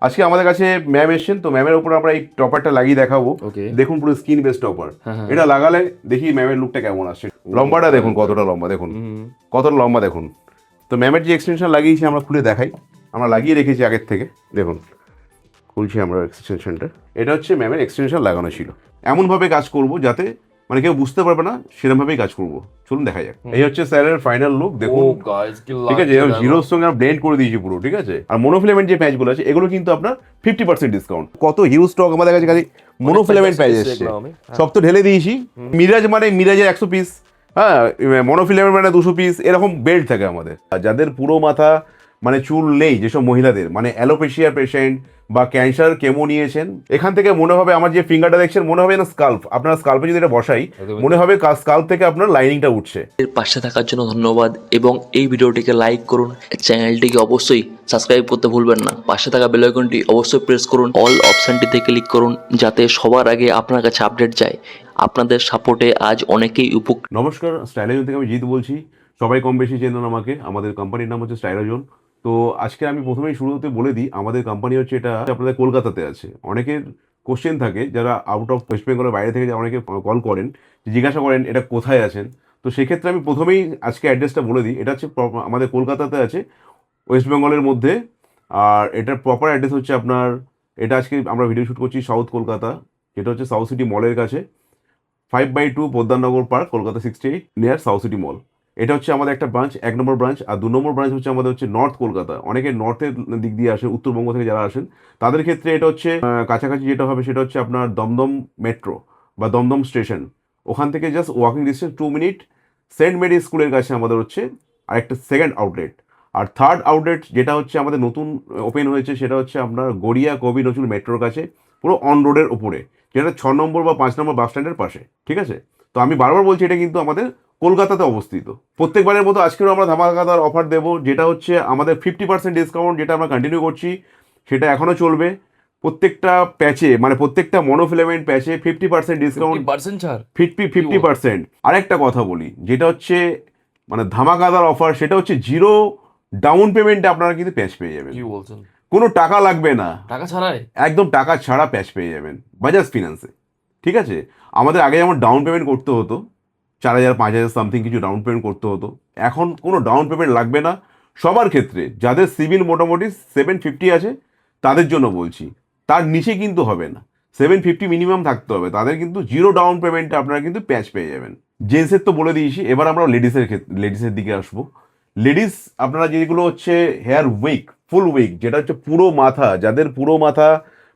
আজকে আমাদের কাছে ম্যাম এসেছেন, তো ম্যামের উপর আমরা এই টপারটা লাগিয়ে দেখাবো। দেখুন পুরো স্কিন বেস টপার, এটা লাগালে দেখি ম্যামের লুকটা কেমন আসছে। লম্বাটা দেখুন কতটা লম্বা, দেখুন কতটা লম্বা দেখুন। তো ম্যামের যে এক্সটেনশন লাগিয়েছি আমরা খুলে দেখাই, আমরা লাগিয়ে রেখেছি আগের থেকে। দেখুন খুলছি আমরা এক্সটেনশনটা, এটা হচ্ছে ম্যামের এক্সটেনশন লাগানো ছিল। এমনভাবে কাজ করব যাতে মানে কেউ বুঝতে পারবে না, সেরকমভাবেই কাজ করব। চলুন দেখা যাক। এই হচ্ছে স্যারের ফাইনাল লুক, দেখুন ঠিক আছে। জিরোর সঙ্গে আমরা ব্লেন্ড করে দিয়েছি পুরো, ঠিক আছে। আর মনোফিলামেন্ট যে প্যাচগুলো আছে এগুলো কিন্তু আপনার 50% ডিসকাউন্ট। কত হিউজ স্টক আমাদের কাছে খালি মনোফিলামেন্ট প্যাচ এসছে, সব তো ঢেলে দিয়েছি। মিরাজ মানে মিরাজের 100 পিস, হ্যাঁ, মনোফিলামেন্ট মানে 200 পিস, এরকম বেল্ট থাকে আমাদের। আর যাদের পুরো মাথা মানে চুল নেই, যেসব মহিলাদের মানে অ্যালোপেশিয়া পেশেন্ট বা ক্যান্সার কেমো নিয়েছেন, এখান থেকে মনে হবে আমার যে ফিঙ্গারটা দেখছেন মনে হবে না স্কাল্প। আপনার স্কাল্পে যদি এটা বসাই মনে হবে স্কাল্প থেকে আপনার লাইনিংটা উঠছে। এর পাশে থাকার জন্য ধন্যবাদ এবং এই ভিডিওটিকে লাইক করুন, চ্যানেলটিকে অবশ্যই সাবস্ক্রাইব করতে ভুলবেন না। পাশে থাকা বেল আইকনটি অবশ্যই প্রেস করুন, অল অপশনটিতে ক্লিক করুন যাতে সবার আগে আপনার কাছে আপডেট যায়। আপনাদের সাপোর্টে আজ অনেকেই নমস্কার, স্টাইলাজোন থেকে আমি জিৎ বলছি। সবাই কম বেশি চেনেন আমাকে, আমাদের কোম্পানির নাম হচ্ছে স্টাইলাজোন। তো আজকে আমি প্রথমেই শুরুতে বলে দিই, আমাদের কোম্পানি হচ্ছে এটা আপনাদের কলকাতাতে আছে। অনেকের কোশ্চেন থাকে যারা আউট অফ ওয়েস্ট বেঙ্গলের বাইরে থেকে অনেকে কল করেন, জিজ্ঞাসা করেন এটা কোথায় আছেন। তো সেক্ষেত্রে আমি প্রথমেই আজকে অ্যাড্রেসটা বলে দিই, এটা হচ্ছে আমাদের কলকাতাতে আছে, ওয়েস্ট বেঙ্গলের মধ্যে। আর এটার প্রপার অ্যাড্রেস হচ্ছে আপনার, এটা আজকে আমরা ভিডিও শ্যুট করছি সাউথ কলকাতা, যেটা হচ্ছে সাউথ সিটি মলের কাছে, 5/2 Poddarnagar park, Kolkata 68, near south city mall. এটা হচ্ছে আমাদের একটা ব্রাঞ্চ, 1 নম্বর ব্রাঞ্চ। আর 2 নম্বর ব্রাঞ্চ হচ্ছে আমাদের হচ্ছে নর্থ কলকাতা। অনেকে নর্থের দিক দিয়ে আসেন, উত্তরবঙ্গ থেকে যারা আসেন তাদের ক্ষেত্রে এটা হচ্ছে কাছাকাছি যেটা হবে সেটা হচ্ছে আপনার দমদম মেট্রো বা দমদম স্টেশন। ওখান থেকে just walking distance 2 minute. Saint Mary স্কুলের কাছে আমাদের হচ্ছে আরেকটা সেকেন্ড আউটলেট। আর থার্ড আউটলেট যেটা হচ্ছে আমাদের নতুন ওপেন হয়েছে সেটা হচ্ছে আপনার গড়িয়া কবি নজরুল মেট্রোর কাছে, পুরো অন রোডের উপরে, যেটা 6 নম্বর বা 5 নম্বর বাস স্ট্যান্ডের পাশে, ঠিক আছে। তো আমি বারবার বলছি এটা কিন্তু আমাদের কলকাতাতে অবস্থিত। প্রত্যেকবারের মতো আজকেও আমরা ধামাকাদার অফার দেবো, যেটা হচ্ছে আমাদের 50% ডিসকাউন্ট, যেটা আমরা কন্টিনিউ করছি, সেটা এখনও চলবে। প্রত্যেকটা প্যাচে মানে প্রত্যেকটা মনোফিলামেন্ট প্যাচে 50% ডিসকাউন্ট, 50%। আরেকটা কথা বলি, যেটা হচ্ছে মানে ধামাকাদার অফার, সেটা হচ্ছে জিরো ডাউন পেমেন্টে আপনারা কিন্তু প্যাচ পেয়ে যাবেন। কি বলছেন? কোনো টাকা লাগবে না, টাকা ছাড়াই একদম টাকা ছাড়া প্যাচ পেয়ে যাবেন বাজাজ ফিনান্সে, ঠিক আছে। আমাদের আগে যেমন ডাউন পেমেন্ট করতে হতো, 4,000 5,000 সামথিং কিছু ডাউন পেমেন্ট করতে হতো, এখন কোনো ডাউন পেমেন্ট লাগবে না সবার ক্ষেত্রে। যাদের সিভিল মোটামুটি 750 আছে তাদের জন্য বলছি, তার নিচে কিন্তু হবে না, 750 মিনিমাম থাকতে হবে, তাদের কিন্তু জিরো ডাউন পেমেন্টে আপনারা কিন্তু প্যাচ পেয়ে যাবেন। জেন্টসের তো বলে দিয়েছি, এবার আমরা লেডিসের দিকে আসবো। লেডিস আপনারা যেগুলো হচ্ছে হেয়ার উইক, ফুল উইক, যেটা হচ্ছে পুরো মাথা, যাদের পুরো মাথা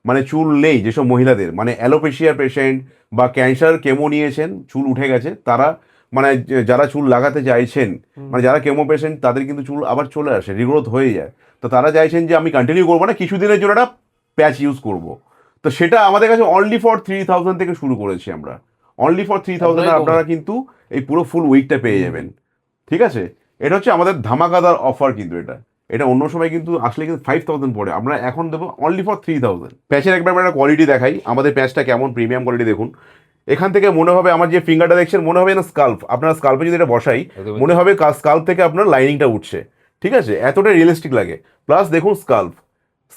মানে চুল নেই, যেসব মহিলাদের মানে অ্যালোপেশিয়া পেশেন্ট বা ক্যান্সার কেমো নিয়েছেন, চুল উঠে গেছে, তারা মানে যারা চুল লাগাতে চাইছেন, মানে যারা কেমো পেশেন্ট তাদের কিন্তু চুল আবার চলে আসে, রিগ্রোথ হয়ে যায়। তো তারা চাইছেন যে আমি কন্টিনিউ করবো না, কিছুদিনের জন্য একটা প্যাচ ইউজ করব। তো সেটা আমাদের কাছে অনলি ফর 3,000 থেকে শুরু করেছি আমরা। অনলি ফর 3,000 আপনারা কিন্তু এই পুরো ফুল উইকটা পেয়ে যাবেন, ঠিক আছে। এটা হচ্ছে আমাদের ধামাকাদার অফার, কিন্তু এটা এটা অন্য সময় কিন্তু আসলে কিন্তু 5,000 পড়ে, আমরা এখন দেবো অনলি ফর 3,000। প্যাচের একবার আমরা কোয়ালিটি দেখাই, আমাদের প্যাচটা কেমন প্রিমিয়াম কোয়ালিটি দেখুন। এখান থেকে মনে হবে আমার যে ফিঙ্গারটা দেখছেন মনে হবে না স্কাল্প। আপনার স্কাল্পে যদি এটা বসাই মনে হবে স্কাল্প থেকে আপনার লাইনিংটা উঠছে, ঠিক আছে, এতটা রিয়েলিস্টিক লাগে। প্লাস দেখুন স্কাল্প,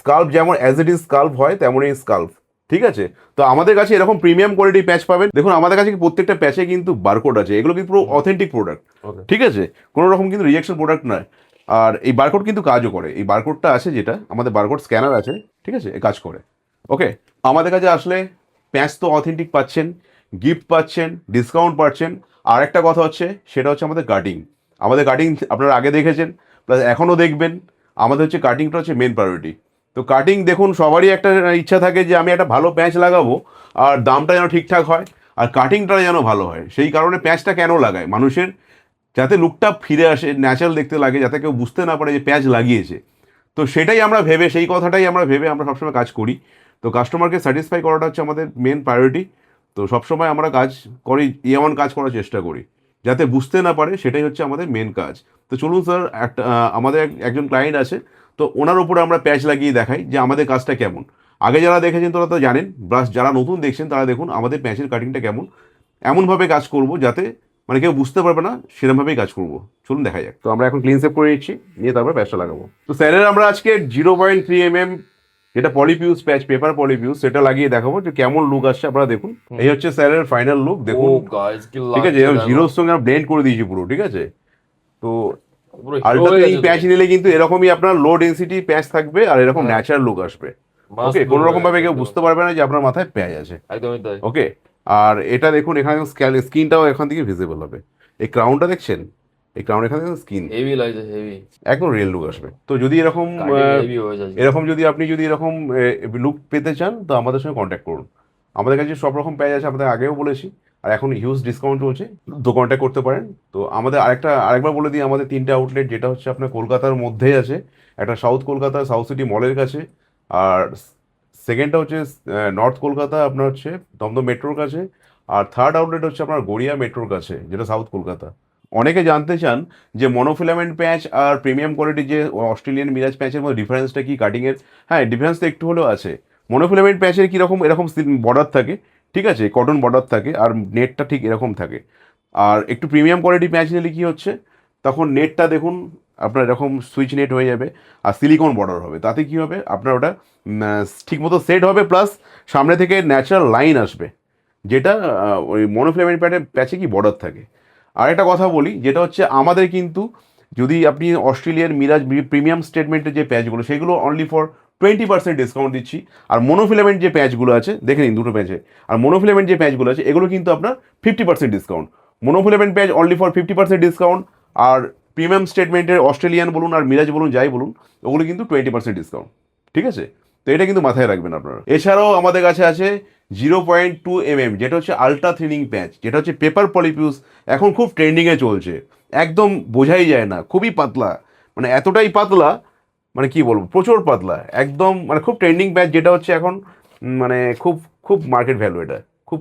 স্কাল্প যেমন অ্যাজ ইট ইজ স্কাল্প হয় তেমনই স্কাল্প, ঠিক আছে। তো আমাদের কাছে এরকম প্রিমিয়াম কোয়ালিটি প্যাচ পাবেন। দেখুন আমাদের কাছে প্রত্যেকটা প্যাচে কিন্তু বারকোড আছে, এগুলো কিন্তু পুরো অথেন্টিক প্রোডাক্ট, ঠিক আছে, কোনো রকম কিন্তু রিজেকশন প্রোডাক্ট নয়। আর এই বারকোড কিন্তু কাজও করে, এই বারকোডটা আছে যেটা আমাদের বারকোড স্ক্যানার আছে, ঠিক আছে, কাজ করে। ওকে, আমাদের কাছে আসলে প্যাচ তো অথেন্টিক পাচ্ছেন, গিফট পাচ্ছেন, ডিসকাউন্ট পাচ্ছেন। আর একটা কথা হচ্ছে সেটা হচ্ছে আমাদের কাটিং। আমাদের কাটিং আপনারা আগে দেখেছেন, প্লাস এখনও দেখবেন। আমাদের হচ্ছে কাটিংটা হচ্ছে মেন প্রায়োরিটি। তো কাটিং দেখুন, সবারই একটা ইচ্ছা থাকে যে আমি একটা ভালো প্যাচ লাগাবো আর দামটা যেন ঠিকঠাক হয় আর কাটিংটা যেন ভালো হয়। সেই কারণে প্যাচটা কেন লাগায় মানুষের, যাতে লুকটা ফিরে আসে, ন্যাচারাল দেখতে লাগে, যাতে কেউ বুঝতে না পারে যে প্যাচ লাগিয়েছে। তো সেটাই আমরা ভেবে, সেই কথাটাই আমরা ভেবে আমরা সবসময় কাজ করি। তো কাস্টমারকে স্যাটিসফাই করাটা হচ্ছে আমাদের মেন প্রায়োরিটি। তো সবসময় আমরা কাজ করি, এমন কাজ করার চেষ্টা করি যাতে বুঝতে না পারে, সেটাই হচ্ছে আমাদের মেন কাজ। তো চলুন স্যার, একটা আমাদের একজন ক্লায়েন্ট আছে, তো ওনার উপরে আমরা প্যাচ লাগিয়ে দেখাই যে আমাদের কাজটা কেমন। আগে যারা দেখেছেন তারা তো জানেন, প্লাস যারা নতুন দেখছেন তারা দেখুন আমাদের প্যাচের কাটিংটা কেমন। এমনভাবে কাজ করব যাতে মানে কেউ বুঝতে পারবে না, সেরকমভাবেই কাজ করবো। চলুন দেখা যাক। তো আমরা এখন ক্লিন সেভ করে নিচ্ছি, নিয়ে তারপর প্যাচটা লাগাবো। তো স্যারের আমরা আজকে 0.3 mm যেটা পলিপিউস প্যাচ, পেপার পলিপিউস, সেটা লাগিয়ে দেখাবো যে কেমন লুক আসছে। আপনারা দেখুন, এই হচ্ছে স্যারের ফাইনাল লুক। দেখুন, ও গাইস কি ঠিক আছে, লাগছে এরকম দেখো। জিরোর সঙ্গে আমরা ব্লেন্ড করে দিয়েছি পুরো, ঠিক আছে। তো পুরো হিরো হয়ে আল্ট্রাথিনিং গেছে প্যাচ নিলে কিন্তু এরকমই আপনার লো ডেন্সিটি প্যাচ থাকবে আর এরকম হ্যাঁ। ন্যাচারাল লুক আসবে। মাস্ট ওকে, লুক কোনো হয়ে রকম ভাবে গেছে কেউ একদম। বুঝতে পারবে না যে আপনার মাথায় প্যাচ আছে। একদমই তাই। ওকে, আর এটা দেখুন, এখানে স্কিনটাও এখান থেকে ভিজিবল হবে। এই ক্রাউনটা দেখছেন, এই ক্রাউন এখানে স্কিন হেভি লাগছে, হেভি একদম রিয়েল লুক আসবে। তো যদি এরকম হেভি হয়ে যাচ্ছে। এরকম যদি আপনি যদি এরকম লুক পেতে চান, তো আমাদের সঙ্গে কন্ট্যাক্ট করুন। আমাদের কাছে সব রকম প্যাচ আছে, আমাদের আগেও বলেছি, আর এখন হিউজ ডিসকাউন্ট চলছে, তো কন্ট্যাক্ট করতে পারেন। তো আমাদের আরেকবার বলে দিই, আমাদের 3টে আউটলেট, যেটা হচ্ছে আপনার কলকাতার মধ্যেই আছে, একটা সাউথ কলকাতা সাউথ সিটি মলের কাছে, আর সেকেন্ডটা হচ্ছে নর্থ কলকাতা আপনার হচ্ছে দমদম মেট্রোর কাছে, আর থার্ড আউটলেট হচ্ছে আপনার গড়িয়া মেট্রোর কাছে, যেটা সাউথ কলকাতা। অনেকে জানতে চান যে মনোফিলামেন্ট প্যাচ আর প্রিমিয়াম কোয়ালিটির যে অস্ট্রেলিয়ান মিরাজ প্যাচের মধ্যে ডিফারেন্সটা কি কাটিংয়ের। হ্যাঁ, ডিফারেন্স তো একটু হলেও আছে। মনোফিলামেন্ট প্যাচের কীরকম এরকম বর্ডার থাকে, ঠিক আছে, কটন বর্ডার থাকে, আর নেটটা ঠিক এরকম থাকে। আর একটু প্রিমিয়াম কোয়ালিটি প্যাচ নিলে কী হচ্ছে, তখন নেটটা দেখুন আপনার এরকম সুইচ নেট হয়ে যাবে, আর সিলিকন বর্ডার হবে। তাতে কী হবে, আপনার ওটা ঠিকমতো সেট হবে, প্লাস সামনে থেকে ন্যাচারাল লাইন আসবে, যেটা ওই মনোফিলামেন্ট প্যাচে কি বর্ডার থাকে। আর একটা কথা বলি, যেটা হচ্ছে আমাদের কিন্তু, যদি আপনি অস্ট্রেলিয়ার মিরাজ প্রিমিয়াম স্টেটমেন্টের যে প্যাচগুলো, সেগুলো অনলি ফর 20% ডিসকাউন্ট দিচ্ছি। আর মনোফিলামেন্ট যে প্যাচগুলো আছে, দেখে নিন দুটো প্যাচে, আর মনোফিলামেন্ট যে প্যাচগুলো আছে, এগুলো কিন্তু আপনার 50% discount. Monofilament patch only for 50% discount, আর প্রিমিয়াম স্টেটমেন্টের অস্ট্রেলিয়ান বলুন আর মিরাজ বলুন, যাই বলুন, ওগুলো কিন্তু 20% ডিসকাউন্ট, ঠিক আছে। তো এটা কিন্তু মাথায় রাখবেন আপনারা। এছাড়াও আমাদের কাছে আছে 0.2 mm, যেটা হচ্ছে আলট্রা থিনিং প্যাচ, যেটা হচ্ছে পেপার পলিপিউস, এখন খুব ট্রেন্ডিংয়ে চলছে। একদম বোঝাই যায় না, খুবই পাতলা, মানে এতটাই পাতলা, মানে কি বলবো, প্রচুর পাতলা একদম, মানে খুব ট্রেন্ডিং প্যাচ, যেটা হচ্ছে এখন মানে খুব খুব মার্কেট ভ্যালু, এটা খুব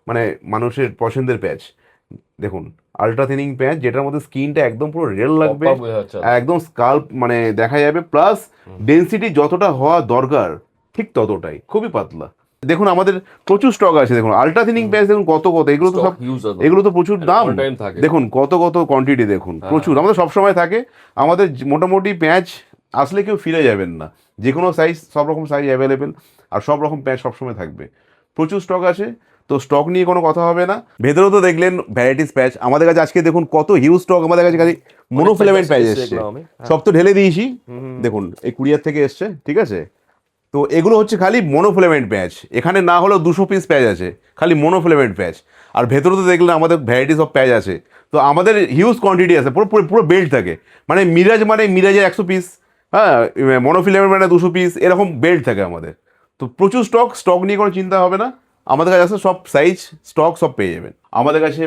মানে মানুষের পছন্দের প্যাচ। দেখুন, আলট্রা থিনিং প্যাচ, যেটার মধ্যে স্কিনটা একদম পুরো রিয়েল লাগবে, Proper বোঝা যাচ্ছে। একদম স্কাল্প মানে দেখা যাবে, প্লাস ডেন্সিটি যতটা হওয়া দরকার ঠিক ততটাই, খুবই পাতলা। দেখুন আমাদের প্রচুর স্টক আছে, দেখুন আলট্রা থিনিং প্যাচ, দেখুন কত কত, এগুলো তো সব, Stock huge একদম। এগুলো তো প্রচুর দাম। all time থাকে। দেখুন কত কত কোয়ান্টিটি, দেখুন প্রচুর, আমাদের সবসময় থাকে। আমাদের মোটামুটি প্যাচ আসলে কেউ ফিরে যাবেন না, যে কোনো সাইজ, সব রকম সাইজ অ্যাভেলেবেল, আর সব রকম প্যাচ সবসময় থাকবে, প্রচুর স্টক আছে। তো স্টক নিয়ে কোনো কথা হবে না। ভেতরেও তো দেখলেন ভ্যারাইটিস প্যাচ আমাদের কাছে আজকে, দেখুন কত হিউজ স্টক আমাদের কাছে, খালি মনোফিলামেন্ট প্যাচ এসছে, দেখলাম আমি। সব তো ঢেলে দিয়েছি। দেখুন এই কুরিয়ার থেকে এসছে, ঠিক আছে। তো এগুলো হচ্ছে খালি মনোফিলামেন্ট প্যাচ, এখানে না হলেও 200 পিস প্যাচ আছে, খালি মনোফিলামেন্ট প্যাচ। আর ভেতরে তো দেখলেন আমাদের ভ্যারাইটিস অফ প্যাচ আছে। তো আমাদের হিউজ কোয়ান্টিটি আছে, পুরো পুরো পুরো বেল্ট থাকে, মানে মিরাজের 100 পিস, হ্যাঁ, মনোফিলামেন্ট মানে 200 পিস, এরকম বেল্ট থাকে আমাদের। তো প্রচুর স্টক নিয়ে কোনো চিন্তা হবে না, আমাদের কাছে আছে সব সাইজ স্টক সব পেয়ে যাবেন। আমাদের কাছে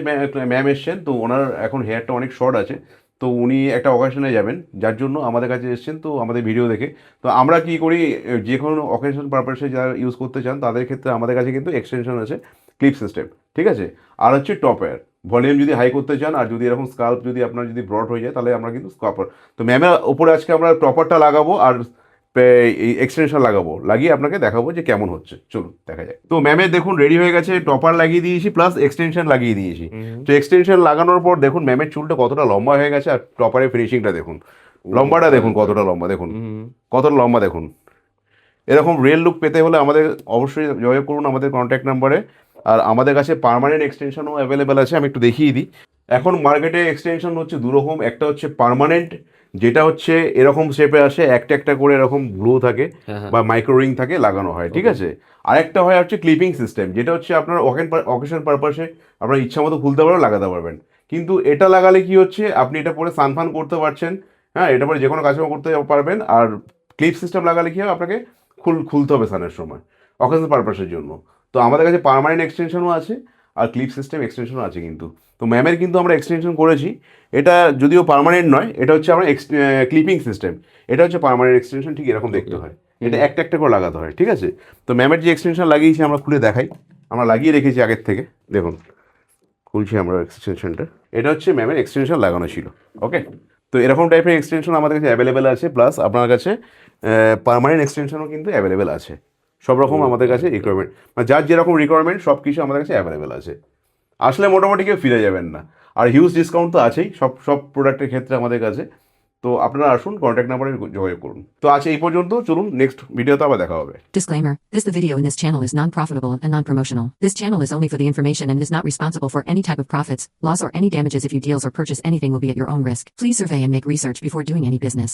ম্যাম এসছেন, তো ওনার এখন হেয়ারটা অনেক শর্ট আছে, তো উনি একটা অকেশনে যাবেন, যার জন্য আমাদের কাছে এসছেন, তো আমাদের ভিডিও দেখে। তো আমরা কি করি, যে কোনো অকেশন পারপাসে যারা ইউজ করতে চান তাদের ক্ষেত্রে আমাদের কাছে কিন্তু এক্সটেনশন আছে, ক্লিপ সিস্টেম, ঠিক আছে। আর হচ্ছে টপ এয়ার, ভলিউম যদি হাই করতে চান, আর যদি এরকম স্কাল্প যদি আপনার যদি ব্রড হয়ে যায়, তাহলে আমরা কিন্তু স্কাপার, তো ম্যামের ওপরে আজকে আমরা টপারটা লাগাবো, আর এই এক্সটেনশন লাগাবো, লাগিয়ে আপনাকে দেখাবো যে কেমন হচ্ছে। চলুন দেখা যায়। তো ম্যামের দেখুন রেডি হয়ে গেছে, টপার লাগিয়ে দিয়েছি, প্লাস এক্সটেনশন লাগিয়ে দিয়েছি। তো এক্সটেনশন লাগানোর পর দেখুন ম্যামের চুলটা কতটা লম্বা হয়ে গেছে, আর টপারের ফিনিশিংটা দেখুন, লম্বাটা দেখুন কতটা লম্বা, দেখুন কতটা লম্বা, দেখুন। এরকম রিয়েল লুক পেতে হলে আমাদের অবশ্যই যোগাযোগ করুন আমাদের কন্ট্যাক্ট নাম্বারে। আর আমাদের কাছে পার্মানেন্ট এক্সটেনশনও অ্যাভেলেবেল আছে, আমি একটু দেখিয়ে দিই। এখন মার্কেটে এক্সটেনশন হচ্ছে দুরকম, একটা হচ্ছে পার্মানেন্ট, যেটা হচ্ছে এরকম শেপে আসে, একটা একটা করে এরকম গ্লো থাকে বা মাইক্রো রিং থাকে, লাগানো হয়, ঠিক আছে। আরেকটা হয় হচ্ছে ক্লিপিং সিস্টেম, যেটা হচ্ছে আপনার অকেশন পারপাসে আপনার ইচ্ছা মতো খুলতে পারবেন, লাগাতে পারবেন। কিন্তু এটা লাগালে কি হচ্ছে, আপনি এটা পরে সানফান করতে পারছেন, হ্যাঁ, এটা পরে যে কোনো কাজকর্ম করতে পারবেন। আর ক্লিপ সিস্টেম লাগালে কি হবে, আপনাকে খুলতে হবে সানের সময়, অকেশন পারপাসের জন্য। তো আমাদের কাছে পার্মানেন্ট এক্সটেনশনও আছে, আর ক্লিপ সিস্টেম এক্সটেনশনও আছে কিন্তু। তো ম্যামের কিন্তু আমরা এক্সটেনশন করেছি, এটা যদিও পার্মানেন্ট নয়, এটা হচ্ছে আমরা ক্লিপিং সিস্টেম, এটা হচ্ছে পার্মানেন্ট এক্সটেনশন, ঠিক এরকম দেখতে হয়, এটা একটা একটা করে লাগাতে হয়, ঠিক আছে। তো ম্যামের যে এক্সটেনশন লাগিয়েছি আমরা খুলে দেখাই, আমরা লাগিয়ে রেখেছি আগের থেকে, দেখুন খুলছি আমরা এক্সটেনশনটা। এটা হচ্ছে ম্যামের এক্সটেনশন লাগানো ছিল, ওকে। তো এরকম টাইপের এক্সটেনশন আমাদের কাছে অ্যাভেলেবেল আছে, প্লাস আপনার কাছে পার্মানেন্ট এক্সটেনশনও কিন্তু অ্যাভেলেবেল আছে। সব রকম আমাদের কাছে রিকোয়ারমেন্ট, মানে যার যেরকম রিকোয়ারমেন্ট সব কিছু আমাদের কাছে অ্যাভেলেবেল আছে। আসলে মোটামুটি কেউ ফিরে যাবেন না, আর হিউজ ডিসকাউন্ট তো আছেই সব প্রোডাক্টের ক্ষেত্রে আমাদের কাছে। তো আপনারা আসুন, কন্ট্যাক্ট নাম্বারে যোগাযোগ করুন। তো আজ এই পর্যন্ত, চলুন নেক্সট ভিডিওতে আবার দেখা হবে। Disclaimer. The video in this channel is non-profitable and non-promotional. This channel is only for the information and is not responsible for any type of profits, loss or any damages if you deals or purchase anything will be at your own risk. Please survey and make research before doing any business.